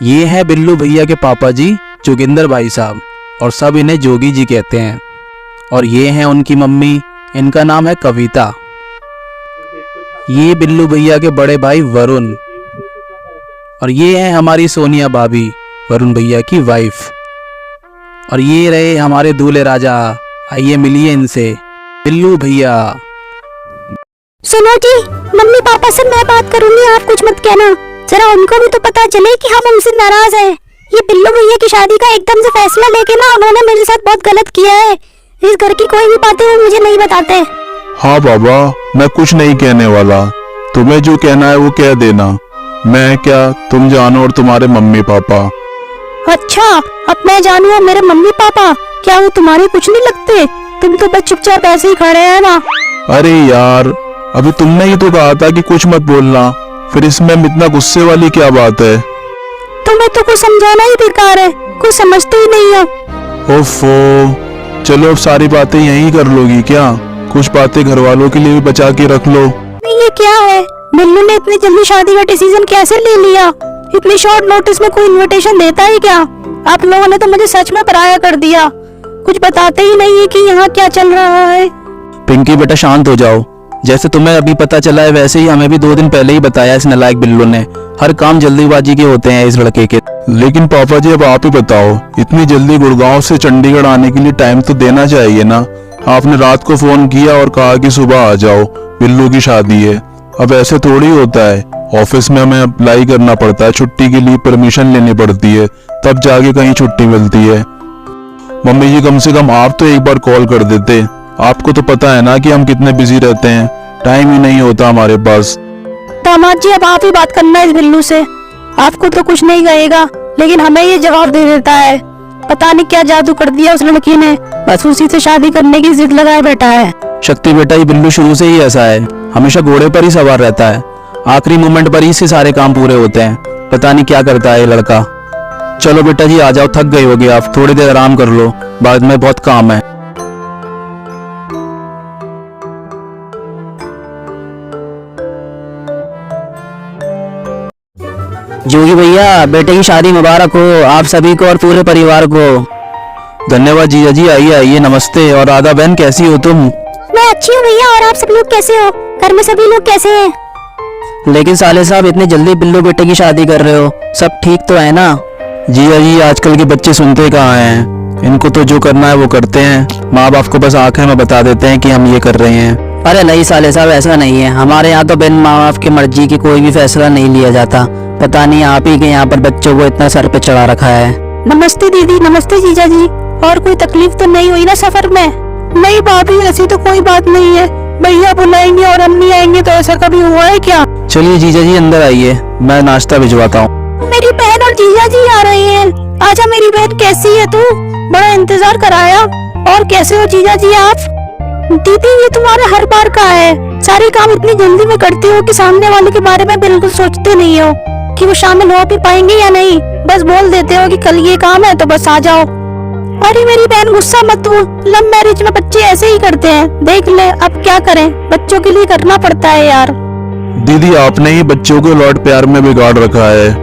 ये है बिल्लू भैया के पापा जी जोगिंदर भाई साहब, और सब इन्हें जोगी जी कहते हैं। और ये हैं उनकी मम्मी, इनका नाम है कविता। ये बिल्लू भैया के बड़े भाई वरुण, और ये है हमारी सोनिया भाभी, वरुण भैया की वाइफ। और ये रहे हमारे दूल्हे राजा, आइए मिलिए इनसे, बिल्लू भैया। सुनो जी, मम्मी पापा से मैं बात करूंगी, आप कुछ मत कहना, जरा उनको भी तो पता चले कि हम उनसे नाराज हैं। ये बिल्लू भैया की शादी का एकदम से फैसला लेके ना उन्होंने मेरे साथ बहुत गलत किया है। इस घर की कोई भी बातें वो मुझे नहीं बताते। हाँ बाबा, मैं कुछ नहीं कहने वाला, तुम्हें जो कहना है वो कह देना। मैं क्या, तुम जानो और तुम्हारे मम्मी पापा। अच्छा, अब मैं जानू और मेरे मम्मी पापा, क्या वो तुम्हारे कुछ नहीं लगते? तुम तो बस चुपचाप ऐसे ही खड़े हैं ना। अरे यार, अभी तुमने ही तो कहा था कि कुछ मत बोलना, फिर इसमें इतना गुस्से वाली क्या बात है? तुम्हें तो कुछ समझाना ही बेकार है, कुछ समझते ही नहीं हो। ओफो, चलो अब सारी बातें यहीं कर लोगी क्या? कुछ बातें घर वालों के लिए भी बचा के रख लो। ये क्या है, बिल्लू ने इतनी जल्दी शादी का डिसीजन कैसे ले लिया? इतनी शॉर्ट नोटिस में कोई इनविटेशन देता है क्या? आप लोगों ने तो मुझे सच में पराया कर दिया, कुछ बताते ही नहीं है कि यहाँ क्या चल रहा है। पिंकी बेटा शांत हो जाओ, जैसे तुम्हें अभी पता चला है वैसे ही हमें भी 2 दिन पहले ही बताया इस नालायक बिल्लू ने। हर काम जल्दीबाजी के होते हैं इस लड़के के। लेकिन पापा जी अब आप ही बताओ, इतनी जल्दी गुड़गांव से चंडीगढ़ आने के लिए टाइम तो देना चाहिए ना। आपने रात को फोन किया और कहा कि सुबह आ जाओ, बिल्लू की शादी है। अब ऐसे थोड़ी होता है, ऑफिस में हमें अप्लाई करना पड़ता है, छुट्टी के लिए परमिशन लेनी पड़ती है, तब जाके कहीं छुट्टी मिलती है। मम्मी जी, कम से कम आप तो एक बार कॉल कर देते। आपको तो पता है ना कि हम कितने बिजी रहते हैं, टाइम ही नहीं होता हमारे पास। दामाद जी, अब आप ही बात करना इस बिल्लू से। आपको तो कुछ नहीं कहेगा, लेकिन हमें ये जवाब दे देता है। पता नहीं क्या जादू कर दिया उस लड़की ने, बस उसी से शादी करने की जिद लगाए बैठा है। शक्ति बेटा, ये बिल्लू शुरू से ही ऐसा है, हमेशा घोड़े पर ही सवार रहता है, आखिरी मोमेंट पर ही इसके सारे काम पूरे होते हैं। पता नहीं क्या करता है ये लड़का। चलो बेटा जी आ जाओ, थक गए होगे आप, थोड़ी देर आराम कर लो, बाद में बहुत काम है। जोगी भैया, बेटे की शादी मुबारक हो आप सभी को और पूरे परिवार को। धन्यवाद जीजा जी, आइए आइए, नमस्ते। और राधा बहन कैसी हो तुम? मैं अच्छी हूँ भैया, और आप सब लोग कैसे हो? घर में सभी लोग कैसे हैं? लेकिन साले साहब, इतने जल्दी बिल्लू बेटे की शादी कर रहे हो, सब ठीक तो है ना? जीजा जी, आजकल के बच्चे सुनते कहाँ हैं, इनको तो जो करना है वो करते हैं। माँ बाप को बस आंखें में बता देते हैं कि हम ये कर रहे हैं। अरे नहीं साले साहब, ऐसा नहीं है, हमारे यहाँ तो बिन माँ बाप की मर्जी की कोई भी फैसला नहीं लिया जाता। पता नहीं आप ही के यहाँ पर बच्चों को इतना सर पे चढ़ा रखा है। नमस्ते दीदी, नमस्ते जीजा जी। और कोई तकलीफ तो नहीं हुई ना सफर में? नहीं भाभी, ऐसी तो कोई बात नहीं है, भैया बुलाएंगे और हम नहीं आएंगे तो ऐसा कभी हुआ है क्या? चलिए जीजा जी अंदर आइए, मैं नाश्ता भिजवाता हूँ। मेरी बहन और जीजा जी आ रहे हैं। आजा मेरी बहन, कैसी है तू? बड़ा इंतजार कराया। और कैसे हो जीजा जी आप? दीदी, ये तुम्हारे हर बार का है, सारे काम इतनी जल्दी में करती हो कि सामने वाले के बारे में बिल्कुल सोचते नहीं हो कि वो शामिल हो भी पाएंगे या नहीं। बस बोल देते हो कि कल ये काम है तो बस आ जाओ। अरे मेरी बहन, गुस्सा मत हो, लव मैरिज में बच्चे ऐसे ही करते हैं, देख ले, अब क्या करें, बच्चों के लिए करना पड़ता है यार। दीदी, आपने ही बच्चों को लौट प्यार में बिगाड़ रखा है।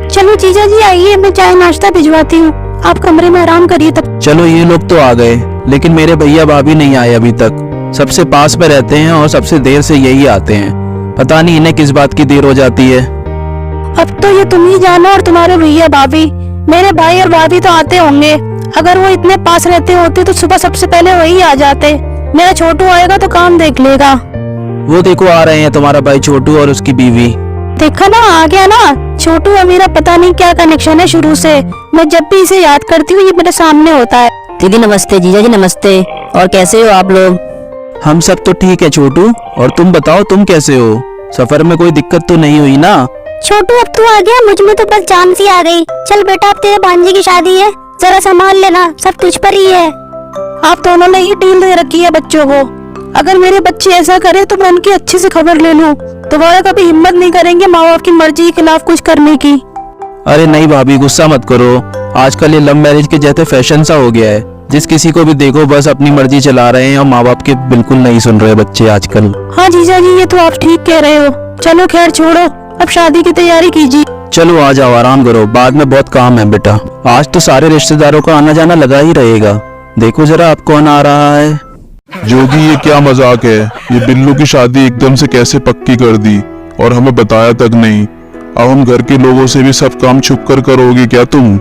चलो जीजा जी आइए, मैं चाय नाश्ता भिजवाती हूँ, आप कमरे में आराम करिए तब। चलो, ये लोग तो आ गए, लेकिन मेरे भैया भाभी नहीं आए अभी तक। सबसे पास में रहते हैं और सबसे देर से यही आते हैं, पता नहीं इन्हें किस बात की देर हो जाती है। अब तो ये तुम ही जानो और तुम्हारे भैया भाभी। मेरे भाई और भाभी तो आते होंगे, अगर वो इतने पास रहते होते तो सुबह सबसे पहले वही आ जाते। मेरा छोटू आएगा तो काम देख लेगा। वो देखो आ रहे हैं तुम्हारा भाई छोटू और उसकी बीवी। देखा ना, आ गया ना छोटू। और मेरा पता नहीं क्या कनेक्शन है शुरू से, मैं जब भी इसे याद करती हूँ ये मेरे सामने होता है। दीदी नमस्ते, जीजा जी नमस्ते, और कैसे हो आप लोग? हम सब तो ठीक है छोटू, और तुम बताओ तुम कैसे हो? सफर में कोई दिक्कत तो नहीं हुई ना? छोटू, अब तू आ गया, मुझ में तो बस जान सी आ गई। चल बेटा, अब तेरे भांजे की शादी है, जरा संभाल लेना, सब तुझ पर ही है। आप दोनों ने ही डील दे रखी है बच्चों को। अगर मेरे बच्चे ऐसा करे तो मैं उनकी अच्छे से खबर ले लूं, दोबारा कभी हिम्मत नहीं करेंगे माँ बाप की मर्जी के खिलाफ कुछ करने की। अरे नहीं भाभी, गुस्सा मत करो, आजकल ये लव मैरिज के जैसे फैशन सा हो गया है, जिस किसी को भी देखो बस अपनी मर्जी चला रहे हैं और माँ बाप के बिल्कुल नहीं सुन रहे बच्चे आजकल। हाँ जीजा जी, ये तो आप ठीक कह रहे हो। चलो खैर छोड़ो, अब शादी की तैयारी कीजिए। चलो आ जाओ, आराम करो, बाद में बहुत काम है बेटा। आज तो सारे रिश्तेदारों का आना जाना लगा ही रहेगा। देखो जरा अब कौन आ रहा है। जोगी ये क्या मजाक है? ये बिल्लू की शादी एकदम से कैसे पक्की कर दी और हमें बताया तक नहीं। अब हम घर के लोगों से भी सब काम छुप कर करोगे क्या तुम?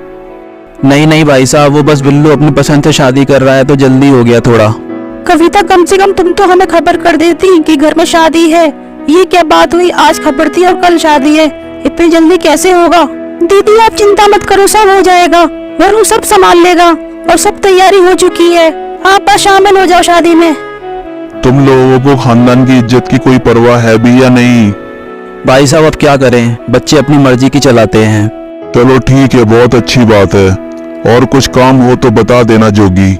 नहीं नहीं भाई साहब, वो बस बिल्लू अपनी पसंद से शादी कर रहा है तो जल्दी हो गया थोड़ा। कविता, कम से कम तुम तो हमें खबर कर देती कि घर में शादी है। ये क्या बात हुई, आज खबर थी और कल शादी है, इतनी जल्दी कैसे होगा? दीदी आप चिंता मत करो, सब हो जाएगा, वरुण सब संभाल लेगा और सब तैयारी हो चुकी है। आप बस शामिल हो जाओ शादी में। तुम लोगों को खानदान की इज्जत की कोई परवाह है भी या नहीं? भाई साहब अब क्या करें, बच्चे अपनी मर्जी की चलाते हैं। चलो ठीक है, बहुत अच्छी बात है। और कुछ काम हो तो बता देना जोगी।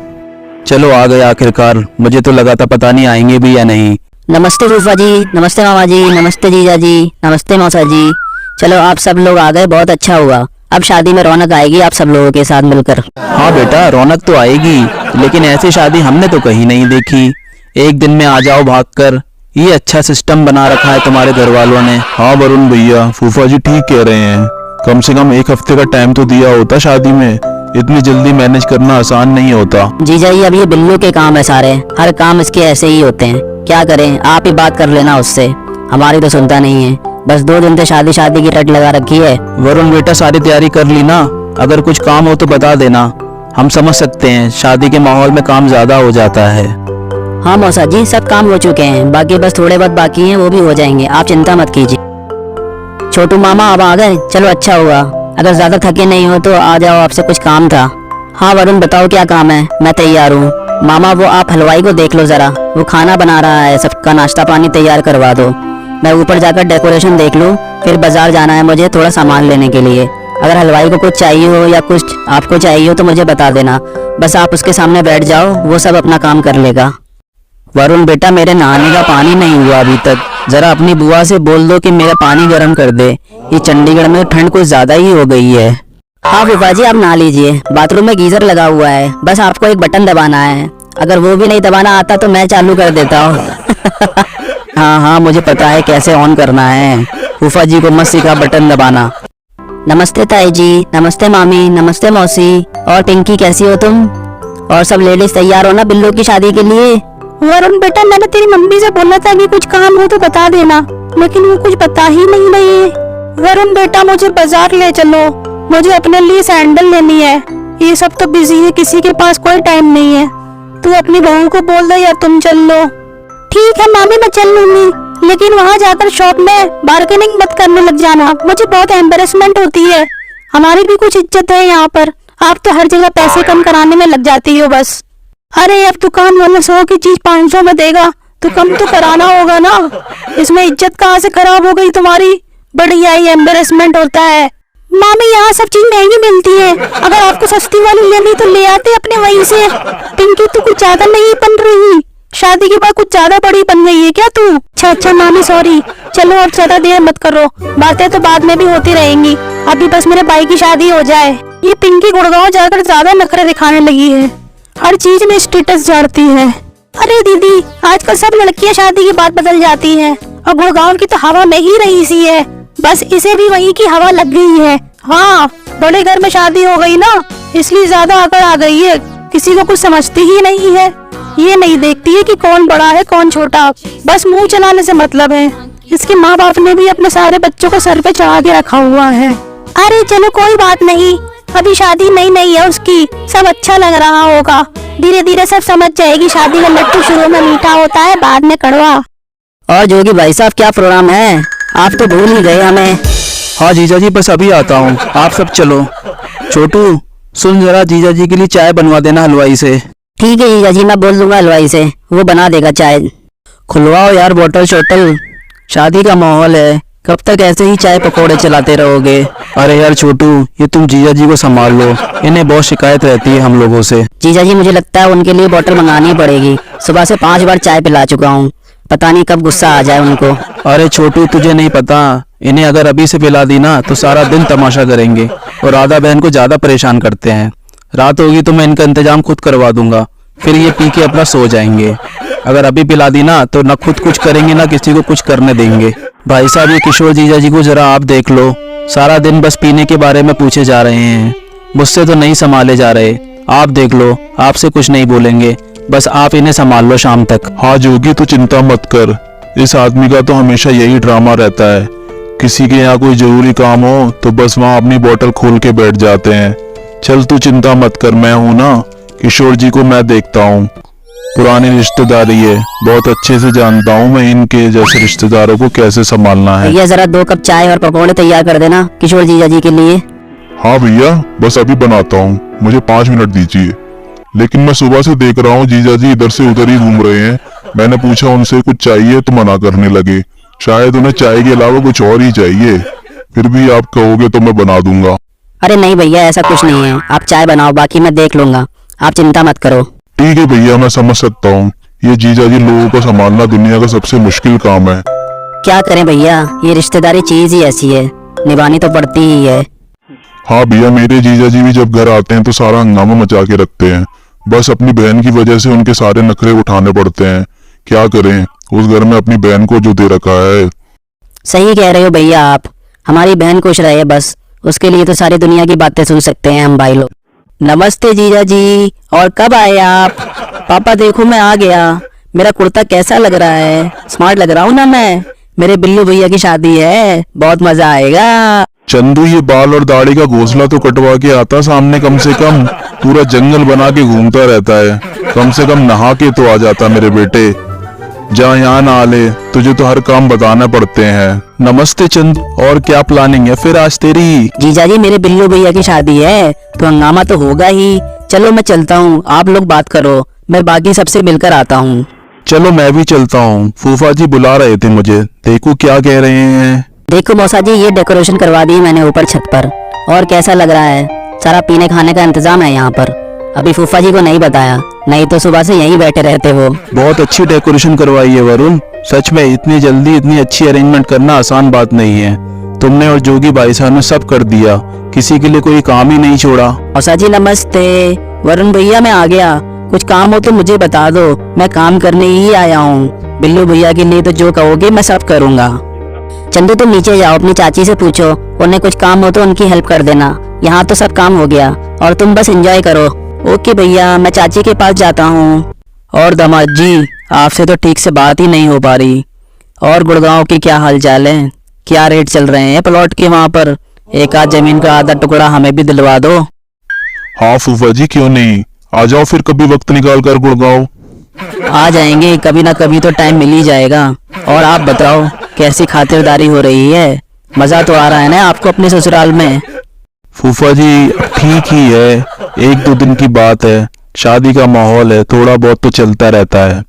चलो आ गए आखिरकार, मुझे तो लगा था पता नहीं आएंगे भी या नहीं। नमस्ते फूफा जी, नमस्ते मामा जी, नमस्ते जीजा जी, नमस्ते मौसा जी। चलो आप सब लोग आ गए, बहुत अच्छा हुआ। अब शादी में रौनक आएगी आप सब लोगों के साथ मिलकर। हाँ बेटा, रौनक तो आएगी, लेकिन ऐसी शादी हमने तो कहीं नहीं देखी। एक दिन में आ जाओ भागकर, ये अच्छा सिस्टम बना रखा है तुम्हारे घर वालों ने। हाँ वरुण भैया, फूफा जी ठीक कह रहे हैं। कम से कम एक हफ्ते का टाइम तो दिया होता शादी में, इतनी जल्दी मैनेज करना आसान नहीं होता। जीजा जी अब ये बिल्लू के काम है सारे, हर काम इसके ऐसे ही होते हैं। क्या करें, आप ही बात कर लेना उससे, हमारी तो सुनता नहीं है। बस 2 दिन से शादी शादी की रट लगा रखी है। वरुण बेटा सारी तैयारी कर ली ना? अगर कुछ काम हो तो बता देना, हम समझ सकते हैं, शादी के माहौल में काम ज्यादा हो जाता है। हाँ मौसा जी, सब काम हो चुके हैं, बाकी बस थोड़े बहुत बाकी हैं, वो भी हो जाएंगे, आप चिंता मत कीजिए। छोटू मामा अब आ गए, चलो अच्छा हुआ। अगर ज्यादा थके नहीं हो तो आ जाओ, आपसे कुछ काम था। हाँ वरुण बताओ क्या काम है, मैं तैयार हूँ। मामा वो आप हलवाई को देख लो जरा, वो खाना बना रहा है, सबका नाश्ता पानी तैयार करवा दो। मैं ऊपर जाकर डेकोरेशन देख लूँ, फिर बाजार जाना है मुझे थोड़ा सामान लेने के लिए। अगर हलवाई को कुछ चाहिए हो या कुछ आपको चाहिए हो तो मुझे बता देना, बस आप उसके सामने बैठ जाओ, वो सब अपना काम कर लेगा। वरुण बेटा मेरे नहाने का पानी नहीं हुआ अभी तक, जरा अपनी बुआ से बोल दो कि मेरा पानी गर्म कर दे। ये चंडीगढ़ में ठंड कुछ ज्यादा ही हो गई है। हाँ फूफा जी आप नहा लीजिए, बाथरूम में गीजर लगा हुआ है, बस आपको एक बटन दबाना है। अगर वो भी नहीं दबाना आता तो मैं चालू कर देता हूँ। हाँ हाँ मुझे पता है कैसे ऑन करना है, फूफा जी को मत सिखा बटन दबाना। नमस्ते ताई जी, नमस्ते मामी, नमस्ते मौसी। और पिंकी कैसी हो तुम? और सब लेडीज तैयार हो ना बिल्लू की शादी के लिए? वरुण बेटा मैंने तेरी मम्मी से बोला था कि कुछ काम हो तो बता देना, लेकिन वो कुछ बता ही नहीं रही है। वरुण बेटा मुझे बाजार ले चलो, मुझे अपने लिए सैंडल लेनी है। ये सब तो बिजी है, किसी के पास कोई टाइम नहीं है। तू अपनी बहू को बोल दे या तुम चल लो। ठीक है मामी मैं चल लूंगी, लेकिन वहाँ जाकर शॉप में बार्गेनिंग मत करने लग जाना, मुझे बहुत एम्बेरसमेंट होती है। हमारी भी कुछ इज्जत है यहाँ पर, आप तो हर जगह पैसे कम कराने में लग जाती हो बस। अरे अब दुकान वाला 100 की चीज 500 में देगा तो कम तो कराना होगा ना, इसमें इज्जत कहाँ से खराब हो गई तुम्हारी? बढ़िया ही एम्बेरसमेंट होता है। मामी यहाँ सब चीज महंगी मिलती है, अगर आपको सस्ती वाली लेनी तो ले आते अपने वहीं से। पिंकी तू कुछ ज्यादा नहीं बन रही, शादी के बाद कुछ ज्यादा बड़ी बन गई है क्या तू? अच्छा मामी सॉरी, चलो अब ज्यादा देर मत करो, बातें तो बाद में भी होती रहेंगी, अभी बस मेरे भाई की शादी हो जाए। ये पिंकी गुड़गांव जाकर ज्यादा नखरे दिखाने लगी है, हर चीज में स्टेटस झाड़ती है। अरे दीदी आजकल सब लड़कियां शादी के बाद बदल जाती हैं, और गुड़गांव की तो हवा में ही रही सी है, बस इसे भी वहीं की हवा लग गई है। हाँ बड़े घर में शादी हो गई ना, इसलिए ज्यादा अकड़ आ गई है, किसी को कुछ समझती ही नहीं है। ये नहीं देखती है कि कौन बड़ा है कौन छोटा, बस मुंह चलाने से मतलब है। इसके माँ बाप ने भी अपने सारे बच्चों को सर पे चढ़ा के रखा हुआ है। अरे चलो कोई बात नहीं, अभी शादी नई नई है उसकी, सब अच्छा लग रहा होगा, धीरे धीरे सब समझ जाएगी। शादी का लड्डू शुरू में मीठा होता है, बाद में कड़वा। और जोगी भाई साहब क्या प्रोग्राम है, आप तो भूल ही गए हमें। हाँ जीजा जी बस अभी आता हूँ, आप सब चलो। छोटू सुन जरा, जीजा जी के लिए चाय बनवा देना हलवाई से। ठीक है जीजा जी, मैं बोल दूंगा हलवाई से, वो बना देगा चाय। खुलवाओ यार बोतल शोटल, शादी का माहौल है, कब तक ऐसे ही चाय पकौड़े चलाते रहोगे? अरे यार छोटू ये तुम जीजा जी को संभाल लो, इन्हें बहुत शिकायत रहती है हम लोगों से। जीजा जी मुझे लगता है उनके लिए बोतल मंगानी पड़ेगी, सुबह से 5 बार चाय पिला चुका हूँ, पता नहीं कब गुस्सा आ जाए उनको। अरे छोटू तुझे नहीं पता, इन्हें अगर अभी से पिला दी ना तो सारा दिन तमाशा करेंगे, और राधा बहन को ज्यादा परेशान करते हैं। रात होगी तो मैं इनका इंतजाम खुद करवा दूंगा, फिर ये पी के अपना सो जाएंगे। अगर अभी पिला दी ना तो न खुद कुछ करेंगे ना किसी को कुछ करने देंगे। भाई साहब ये किशोर जीजा जी को जरा आप देख लो, सारा दिन बस पीने के बारे में पूछे जा रहे हैं। मुझसे तो नहीं संभाले जा रहे। आप देख लो, आपसे कुछ नहीं बोलेंगे, बस आप इन्हें संभाल लो शाम तक। हाँ जोगी, तू चिंता मत कर। इस आदमी का तो हमेशा यही ड्रामा रहता है। किसी के यहाँ कोई जरूरी काम हो तो बस वहाँ अपनी बोतल खोल के बैठ जाते हैं। चल तू चिंता मत कर, मैं हूं ना, किशोर जी को मैं देखता हूँ। पुरानी रिश्तेदारी है, बहुत अच्छे से जानता हूँ मैं इनके जैसे रिश्तेदारों को कैसे संभालना है। भैया जरा 2 कप चाय और पकौड़े तैयार कर देना किशोर जीजा जी के लिए। हाँ भैया, बस अभी बनाता हूँ, मुझे 5 मिनट दीजिए। लेकिन मैं सुबह से देख रहा हूँ जीजा जी इधर से उधर ही घूम रहे हैं। मैंने पूछा उनसे कुछ चाहिए तो मना करने लगे। शायद उन्हें चाय के अलावा कुछ और ही चाहिए। फिर भी आप कहोगे तो मैं बना दूंगा। अरे नहीं भैया, ऐसा कुछ नहीं है, आप चाय बनाओ, बाकी मैं देख लूंगा, आप चिंता मत करो। ठीक है भैया, मैं समझ सकता हूँ। ये जीजा जी लोगों को संभालना दुनिया का सबसे मुश्किल काम है। क्या करें भैया, ये रिश्तेदारी चीज ही ऐसी है, निभानी तो पड़ती ही है। हाँ भैया, मेरे जीजा जी भी जब घर आते हैं तो सारा हंगामा मचा के रखते हैं। बस अपनी बहन की वजह से उनके सारे नखरे उठाने पड़ते हैं। क्या करें, उस घर में अपनी बहन को जो दे रखा है। सही कह रहे हो भैया आप, हमारी बहन खुश रहे बस, उसके लिए तो सारी दुनिया की बातें सुन सकते हैं हम भाई लोग। नमस्ते जीजा जी, और कब आए आप? पापा देखो मैं आ गया। मेरा कुर्ता कैसा लग रहा है? स्मार्ट लग रहा हूँ ना मैं? मेरे बिल्लू भैया की शादी है, बहुत मजा आएगा। चंदू, ये बाल और दाढ़ी का घोंसला तो कटवा के आता सामने, कम से कम पूरा जंगल बना के घूमता रहता है। कम से कम नहा के तो आ जाता मेरे बेटे। जहाँ यहाँ ना ले, तुझे तो हर काम बताने पड़ते हैं। नमस्ते चंद, और क्या प्लानिंग है फिर आज तेरी? जीजा जी मेरे बिल्लू भैया की शादी है तो हंगामा तो होगा ही। चलो मैं चलता हूँ, आप लोग बात करो, मैं बाकी सबसे मिलकर आता हूँ। चलो मैं भी चलता हूँ, फूफा जी बुला रहे थे मुझे, देखो क्या कह रहे हैं। देखो मौसा जी, ये डेकोरेशन करवा दी मैंने ऊपर छत पर, और कैसा लग रहा है? सारा पीने खाने का इंतजाम है यहाँ पर। अभी फूफा जी को नहीं बताया, नहीं तो सुबह से यहीं बैठे रहते वो। बहुत अच्छी डेकोरेशन करवाई है वरुण, सच में इतनी जल्दी इतनी अच्छी अरेंजमेंट करना आसान बात नहीं है। तुमने और जोगी भाई साहब ने सब कर दिया, किसी के लिए कोई काम ही नहीं छोड़ा। मौसा जी नमस्ते। वरुण भैया मैं आ गया, कुछ काम हो तो मुझे बता दो, मैं काम करने ही आया हूँ। बिल्लू भैया के लिए तो जो कहोगे मैं सब करूँगा। चंदू तुम नीचे जाओ, अपनी चाची से पूछो, उन्हें कुछ काम हो तो उनकी हेल्प कर देना। यहाँ तो सब काम हो गया और तुम बस एंजॉय करो। ओके भैया, मैं चाची के पास जाता हूँ। और दामाद जी, आपसे तो ठीक से बात ही नहीं हो पा रही। और गुड़गांव की क्या हाल चाल है? क्या रेट चल रहे हैं प्लॉट के वहाँ पर? एक आध जमीन का आधा टुकड़ा हमें भी दिलवा दो। हाँ फूफा जी, क्यों नहीं, आ जाओ फिर कभी वक्त निकाल कर गुड़गांव। आ जाएंगे, कभी ना कभी तो टाइम मिल ही जाएगा। और आप बताओ, कैसी खातिरदारी हो रही है? मजा तो आ रहा है ना आपको अपने ससुराल में? फूफा जी ठीक ही है, 1-2 दिन की बात है, शादी का माहौल है, थोड़ा बहुत तो चलता रहता है।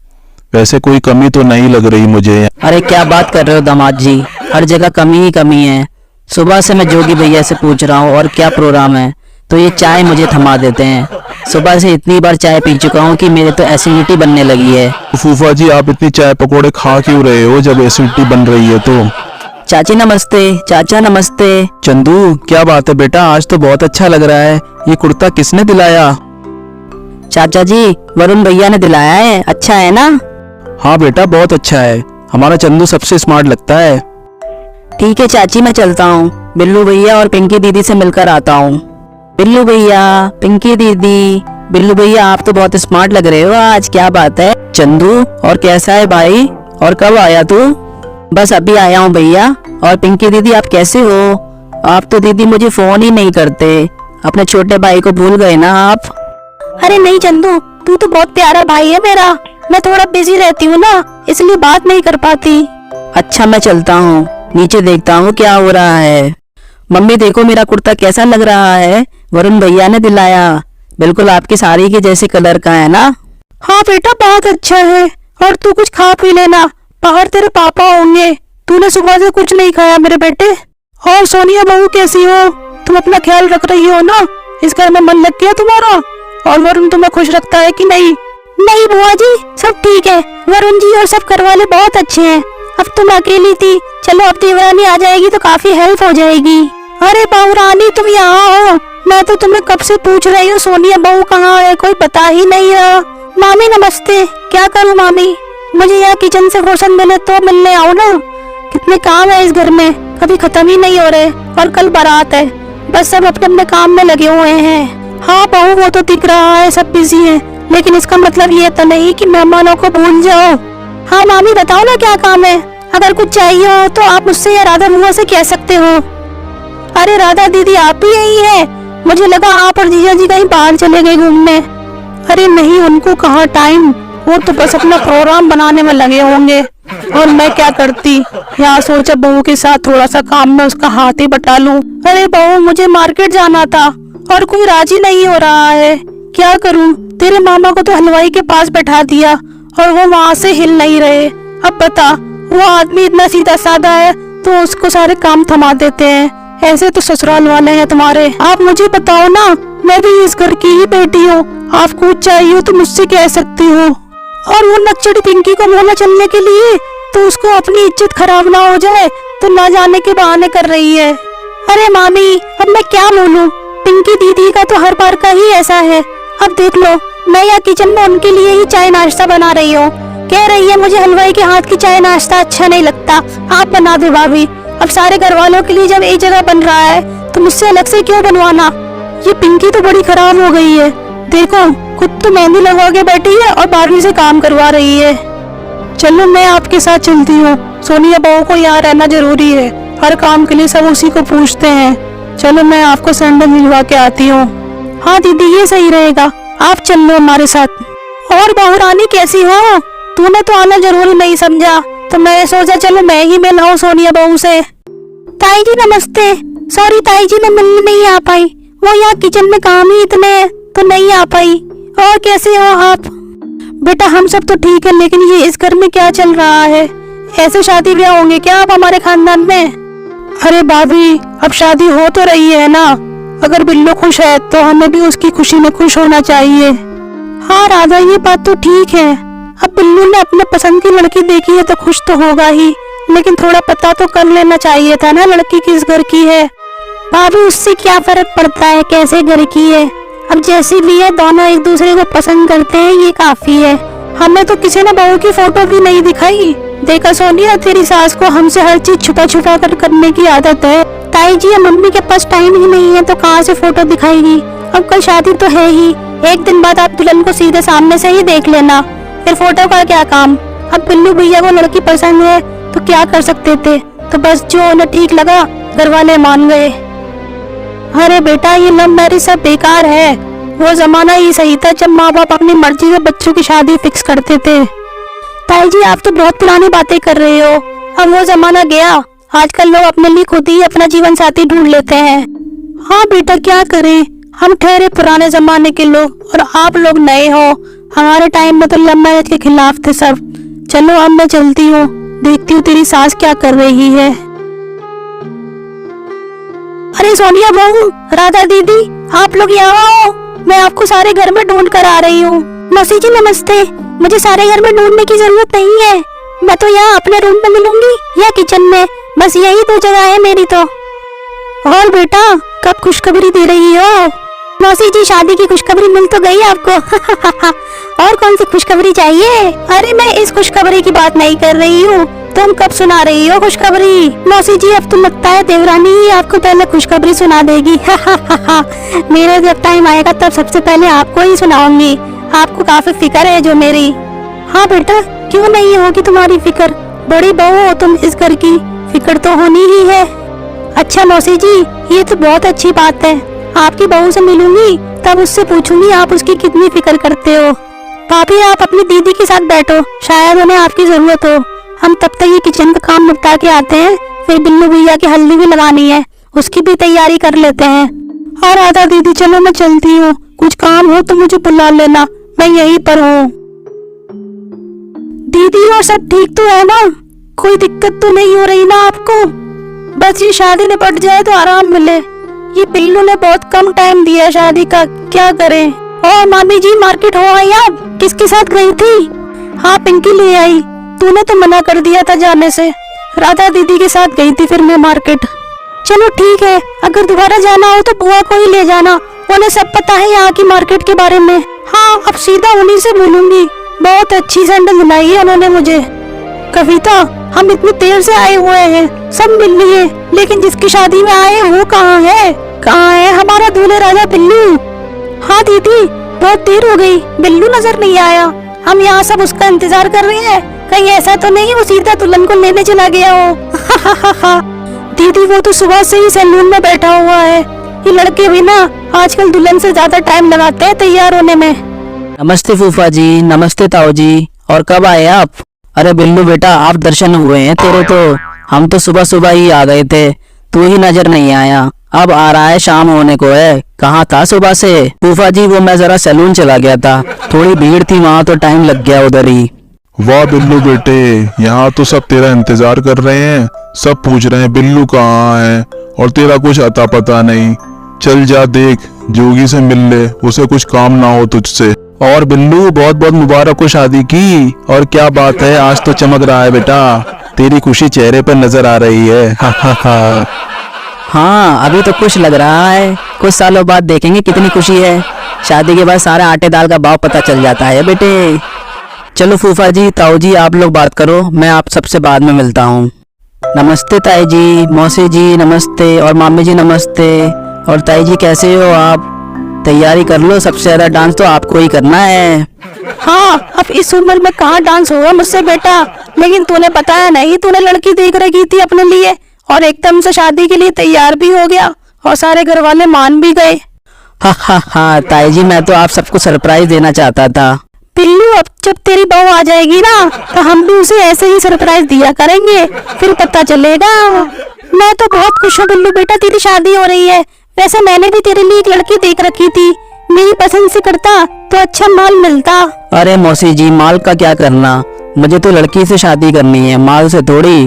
वैसे कोई कमी तो नहीं लग रही मुझे। अरे क्या बात कर रहे हो दामाद जी, हर जगह कमी ही कमी है। सुबह से मैं जोगी भैया से पूछ रहा हूँ और क्या प्रोग्राम है, तो ये चाय मुझे थमा देते हैं। सुबह से इतनी बार चाय पी चुका हूँ कि मेरे तो एसिडिटी बनने लगी है। फूफा जी आप इतनी चाय पकौड़े खा क्यों रहे हो जब एसिडिटी बन रही है तो? चाची नमस्ते, चाचा नमस्ते। चंदू क्या बात है बेटा, आज तो बहुत अच्छा लग रहा है। ये कुर्ता किसने दिलाया? चाचा जी वरुण भैया ने दिलाया है, अच्छा है ना? हाँ बेटा बहुत अच्छा है, हमारा चंदू सबसे स्मार्ट लगता है। ठीक है चाची, मैं चलता हूँ, बिल्लू भैया और पिंकी दीदी से मिलकर आता हूँ। बिल्लू भैया, पिंकी दीदी, बिल्लू भैया आप तो बहुत स्मार्ट लग रहे हो आज, क्या बात है? चंदू और कैसा है भाई, और कब आया तू? बस अभी आया हूँ भैया। और पिंकी दीदी आप कैसे हो? आप तो दीदी मुझे फोन ही नहीं करते, अपने छोटे भाई को भूल गए ना आप? अरे नहीं चंदू, तू तो बहुत प्यारा भाई है मेरा। मैं थोड़ा बिजी रहती हूँ ना, इसलिए बात नहीं कर पाती। अच्छा मैं चलता हूँ, नीचे देखता हूँ क्या हो रहा है। मम्मी देखो मेरा कुर्ता कैसा लग रहा है, वरुण भैया ने दिलाया, बिल्कुल आपकी साड़ी के जैसे कलर का है ना? हाँ बेटा बहुत अच्छा है। और तू कुछ खा पी लेना, बाहर तेरे पापा होंगे। तूने सुबह से कुछ नहीं खाया मेरे बेटे। और सोनिया बहू कैसी हो? तुम अपना ख्याल रख रही हो ना? इस घर में मन लग गया तुम्हारा? और वरुण तुम्हें खुश रखता है कि नहीं? नहीं बुआ जी, सब ठीक है। वरुण जी और सब घर वाले बहुत अच्छे हैं। अब तुम अकेली थी, चलो अब देवरानी आ जाएगी तो काफी हेल्प हो जाएगी। अरे बहू रानी तुम यहाँ हो, मैं तो तुम्हें कब से पूछ रही हूँ सोनिया बहू कहाँ है, कोई पता ही नहीं है। मामी नमस्ते। क्या करूँ मामी, मुझे यहाँ किचन से फुर्सत मिले तो मिलने आओ ना। कितने काम है इस घर में, कभी खत्म ही नहीं हो रहे। और कल बारात है, बस सब अपने अपने काम में लगे हुए हैं। हाँ बहू, वो तो दिख रहा है सब बिजी हैं, लेकिन इसका मतलब ये तो नहीं कि मेहमानों को भूल जाओ। हाँ मामी बताओ ना क्या काम है, अगर कुछ चाहिए हो तो आप मुझसे या राधा बुआ से कह सकते हो। अरे राधा दीदी आप भी यही है, मुझे लगा आप और जीजा जी कहीं बाहर चले गए घूमने। अरे नहीं, उनको कहाँ टाइम, वो तो बस अपना प्रोग्राम बनाने में लगे होंगे। और मैं क्या करती, यहाँ सोचा बहू के साथ थोड़ा सा काम में उसका हाथ ही बटा लूं। अरे बहू मुझे मार्केट जाना था और कोई राजी नहीं हो रहा है, क्या करूं। तेरे मामा को तो हलवाई के पास बैठा दिया और वो वहाँ से हिल नहीं रहे। अब बता, वो आदमी इतना सीधा साधा है तो उसको सारे काम थमा देते हैं। ऐसे तो ससुराल वाले हैं तुम्हारे। आप मुझे बताओ ना, मैं भी इस घर की ही बेटी हूँ, आप कुछ चाहिए हो तो मुझसे कह सकती हो। और वो नक्चड़ी पिंकी को मोहल्ला चलने के लिए, तो उसको अपनी इज्जत खराब ना हो जाए तो ना जाने के बहाने कर रही है। अरे मामी अब मैं क्या बोलूं, पिंकी दीदी का तो हर बार का ही ऐसा है। अब देख लो, मैं यहाँ किचन में उनके लिए ही चाय नाश्ता बना रही हूँ, कह रही है मुझे हलवाई के हाथ की चाय नाश्ता अच्छा नहीं लगता, आप बना दो भाभी। अब सारे घर वालों के लिए जब एक जगह बन रहा है तो मुझसे अलग से क्यों बनवाना। ये पिंकी तो बड़ी खराब हो गई है, देखो खुद तो मेहंदी लगवा के बैठी है और बारहवीं से काम करवा रही है। चलो मैं आपके साथ चलती हूँ, सोनिया बहू को यहाँ रहना जरूरी है, हर काम के लिए सब उसी को पूछते हैं। चलो मैं आपको सैंडल मिलवा के आती हूँ। हाँ दीदी ये सही रहेगा, आप चल लो हमारे साथ। और बहू रानी कैसी हो, तूने तो आना जरूरी नहीं समझा, तो मैं सोचा चलो मैं ही मिलाऊं सोनिया बहू से। ताई जी नमस्ते। सॉरी ताई जी, मैं मिलने नहीं आ पाई, वो यहाँ किचन में काम ही इतने हैं तो नहीं आ पाई। और कैसे हो आप? बेटा हम सब तो ठीक है, लेकिन ये इस घर में क्या चल रहा है, ऐसे शादी ब्याह होंगे क्या आप हमारे खानदान में? अरे भाभी अब शादी हो तो रही है ना, अगर बिल्लू खुश है तो हमें भी उसकी खुशी में खुश होना चाहिए। हाँ राधा ये बात तो ठीक है, अब बिल्लू ने अपने पसंद की लड़की देखी है तो खुश तो होगा ही, लेकिन थोड़ा पता तो कर लेना चाहिए था ना लड़की किस घर की है। भाभी उससे क्या फर्क पड़ता है कैसे घर की है, अब जैसी भी है दोनों एक दूसरे को पसंद करते हैं ये काफी है। हमें तो किसी ने बहू की फोटो भी नहीं दिखाई। देखा सोनिया, तेरी सास को हमसे हर चीज छुपा छुपा कर करने की आदत है। ताई जी मम्मी के पास टाइम ही नहीं है तो कहाँ से फोटो दिखाएगी। अब कल शादी तो है ही, एक दिन बाद आप दुल्हन को सीधे सामने से ही देख लेना, फिर फोटो का क्या काम। अब बिल्लू भैया को लड़की पसंद है तो क्या कर सकते थे, तो बस जो उन्हें ठीक लगा घर वाले मान गए। अरे बेटा ये लव मैरिज सब बेकार है, वो जमाना ही सही था जब माँ बाप अपनी मर्जी से बच्चों की शादी फिक्स करते थे। ताई जी आप तो बहुत पुरानी बातें कर रहे हो, अब वो जमाना गया, आजकल लोग अपने लिए खुद ही अपना जीवन साथी ढूंढ लेते हैं। हाँ बेटा क्या करें, हम ठहरे पुराने जमाने के लोग और आप लोग नए हो, हमारे टाइम में तो लव मैरिज के खिलाफ थे सब। चलो अब मैं चलती हूँ, देखती हूँ तेरी सास क्या कर रही है। अरे सोनिया बहू, राधा दीदी, आप लोग यहाँ आओ, मैं आपको सारे घर में ढूंढ कर आ रही हूँ। मौसी जी नमस्ते, मुझे सारे घर में ढूंढने की जरूरत नहीं है, मैं तो यहाँ अपने रूम में मिलूंगी या किचन में, बस यही दो जगह है मेरी तो। और बेटा कब खुशखबरी दे रही हो? मौसी जी शादी की खुशखबरी मिल तो गई आपको। और कौन सी खुशखबरी चाहिए? अरे मैं इस खुशखबरी की बात नहीं कर रही हूँ, तुम कब सुना रही हो खुशखबरी? मौसी जी अब तो लगता है देवरानी ही आपको पहले खुशखबरी सुना देगी। मेरा जब टाइम आएगा तब सबसे पहले आपको ही सुनाऊंगी, आपको काफी फिक्र है जो मेरी। हाँ बेटा क्यों नहीं होगी तुम्हारी फिक्र, बड़ी बहू हो तुम इस घर की, फिक्र तो होनी ही है। अच्छा मौसी जी ये तो बहुत अच्छी बात है, आपकी बहू से मिलूंगी तब उससे पूछूंगी आप उसकी कितनी फिक्र करते हो। भाभी आप अपनी दीदी के साथ बैठो, शायद उन्हें आपकी जरूरत हो, हम तब तक ये किचन का काम निपटा के आते हैं, फिर बिल्लू भैया की हल्दी भी लगानी है, उसकी भी तैयारी कर लेते हैं। और राधा दीदी चलो मैं चलती हूँ, कुछ काम हो तो मुझे बुला लेना, मैं यहीं पर हूँ। दीदी और सब ठीक तो है ना, कोई दिक्कत तो नहीं हो रही ना आपको? बस ये शादी निपट जाए तो आराम मिले, ये बिल्लू ने बहुत कम टाइम दिया शादी का, क्या करें। और मामी जी मार्केट हो आई आप, किसके साथ गई थी? हाँ पिंकी ले आई, तूने तो मना कर दिया था जाने से, राधा दीदी के साथ गई थी फिर मैं मार्केट। चलो ठीक है, अगर दोबारा जाना हो तो बुआ को ही ले जाना, उन्हें सब पता है यहाँ की मार्केट के बारे में। हाँ अब सीधा उन्हीं से बोलूंगी, बहुत अच्छी सैंडल दिलाई है उन्होंने मुझे। कविता, हम इतनी देर से आए हुए हैं, सब मिल लिए, लेकिन जिसकी शादी में आए हैं वो कहाँ है? कहाँ है हमारा दूल्हे राजा बिल्लू? हाँ दीदी, बहुत देर हो गई, बिल्लू नजर नहीं आया। हम यहाँ सब उसका इंतजार कर रहे हैं, कहीं ऐसा तो नहीं वो सीधा दुल्हन को लेने चला गया हो। दीदी वो तो सुबह से ही सैलून में बैठा हुआ है। ये लड़के भी ना आजकल दुल्हन से ज्यादा टाइम लगाते हैं तैयार होने में। नमस्ते फूफा जी, नमस्ते ताऊ जी। और कब आए आप? अरे बिल्लू बेटा, आप दर्शन हुए हैं तेरे तो। हम तो सुबह सुबह ही आ गए थे, तू ही नजर नहीं आया। अब आ रहा है, शाम होने को है। कहाँ था सुबह से? फूफा जी वो मैं जरा सैलून चला गया था, थोड़ी भीड़ थी वहाँ, तो टाइम लग गया उधर ही। वाह बिल्लू बेटे, यहाँ तो सब तेरा इंतजार कर रहे हैं। सब पूछ रहे हैं बिल्लू कहाँ है, और तेरा कुछ अता पता नहीं। चल जा देख, जोगी से मिल ले, उसे कुछ काम ना हो तुझसे। और बिल्लू बहुत बहुत मुबारक हो शादी की। और क्या बात है, आज तो चमक रहा है बेटा, तेरी खुशी चेहरे पर नजर आ रही है। हा हा हा। हाँ अभी तो खुश लग रहा है, कुछ सालों बाद देखेंगे कितनी खुशी है। शादी के बाद सारा आटे दाल का भाव पता चल जाता है बेटे। चलो फूफा जी, ताऊ जी आप लोग बात करो, मैं आप सबसे बाद में मिलता हूँ। नमस्ते ताई जी, मौसी जी नमस्ते, और मामी जी नमस्ते। और ताई जी कैसे हो आप? तैयारी कर लो, सबसे ज्यादा डांस तो आपको ही करना है। हाँ, अब इस उम्र में कहाँ डांस होगा मुझसे बेटा, लेकिन तूने बताया नहीं, तूने लड़की देख रखी थी अपने लिए और एकदम से शादी के लिए तैयार भी हो गया और सारे घर वाले मान भी गए। हा हा हा ताई जी, मैं तो आप सबको सरप्राइज देना चाहता था। बिल्लू, अब जब तेरी बहू आ जाएगी ना तो हम भी उसे ऐसे ही सरप्राइज दिया करेंगे, फिर पता चलेगा। मैं तो बहुत खुश हूँ बिल्लू बेटा, तेरी शादी हो रही है। वैसे मैंने भी तेरे लिए एक लड़की देख रखी थी, मेरी पसंद से करता तो अच्छा माल मिलता। अरे मौसी जी, माल का क्या करना, मुझे तो लड़की से शादी करनी है, माल से थोड़ी।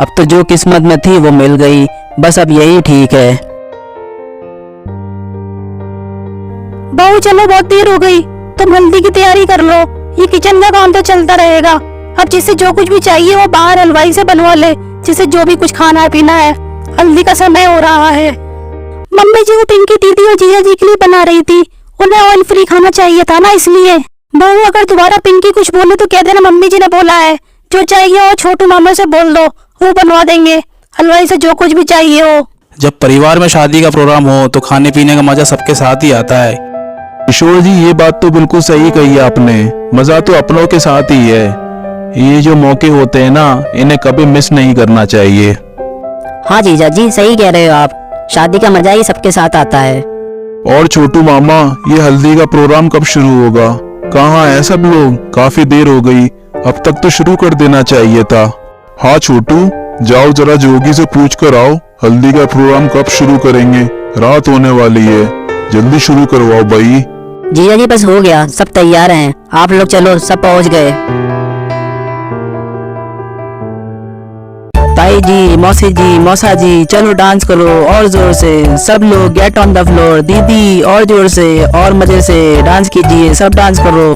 अब तो जो किस्मत में थी वो मिल गई, बस अब यही ठीक है। बहू चलो, बहुत देर हो गई, तुम हल्दी की तैयारी कर लो, ये किचन का काम तो चलता रहेगा। अब जिसे जो कुछ भी चाहिए वो बाहर हलवाई से बनवा ले, जिसे जो भी कुछ खाना पीना है। हल्दी का समय हो रहा है। मम्मी जी वो पिंकी दीदी और जीजा जी के लिए बना रही थी, उन्हें ऑयल फ्री खाना चाहिए था ना, इसलिए। बहू अगर दोबारा पिंकी कुछ बोले तो कह देना मम्मी जी ने बोला है। जो चाहिए वो छोटू मामा से बोल दो, वो बनवा देंगे, हलवाई से जो कुछ भी चाहिए हो। जब परिवार में शादी का प्रोग्राम हो तो खाने पीने का मजा सबके साथ ही आता है। किशोर जी ये बात तो बिल्कुल सही कही आपने, मजा तो अपनों के साथ ही है। ये जो मौके होते हैं ना, इन्हें कभी मिस नहीं करना चाहिए। हाँ जीजा जी सही कह रहे हो आप, शादी का मजा ही सबके साथ आता है। और छोटू मामा, ये हल्दी का प्रोग्राम कब शुरू होगा? कहाँ है सब लोग? काफी देर हो गई, अब तक तो शुरू कर देना चाहिए था। हाँ छोटू, जाओ जरा जोगी से पूछ कर आओ, हल्दी का प्रोग्राम कब शुरू करेंगे, रात होने वाली है, जल्दी शुरू करवाओ भाई। जीजा जी बस हो गया, सब तैयार हैं, आप लोग चलो, सब पहुंच गए। ताई जी, मौसी जी, मौसा जी, चलो डांस करो और जोर से, सब लोग गेट ऑन द फ्लोर। दीदी और जोर से और मजे से डांस कीजिए, सब डांस करो।